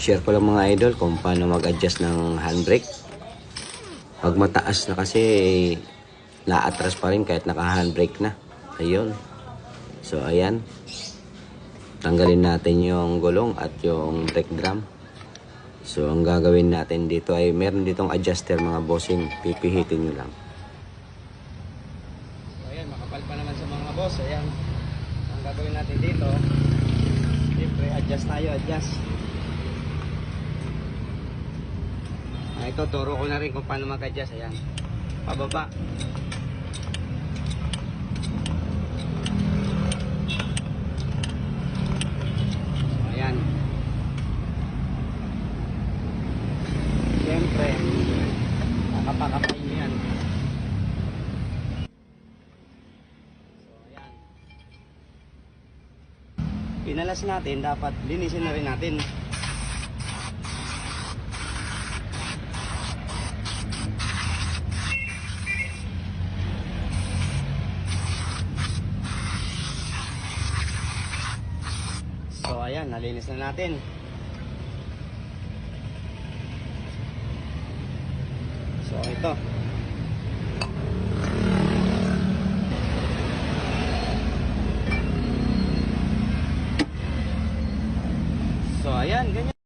share ko lang mga idol kung paano mag-adjust ng handbrake. Pag mataas na kasi, naatras pa rin kahit naka-handbrake na. Ayun. So, ayan. Tanggalin natin yung gulong at yung brake drum. So, ang gagawin natin dito ay meron ditong adjuster mga bossing. Pipihitin nyo lang. So, ayan, makapal pa naman sa mga boss. Ayan. Ang gagawin natin dito, siyempre, adjust tayo, adjust. Ito, turo ko na rin kung paano mag-adjust. Ayan. Pababa. Ayan. Siyempre, nakapakapay nyo yan. So, ayan. Pinalas natin, dapat linisin na rin natin. So ayan, nalinis na natin. So ito. So ayan, ganyan.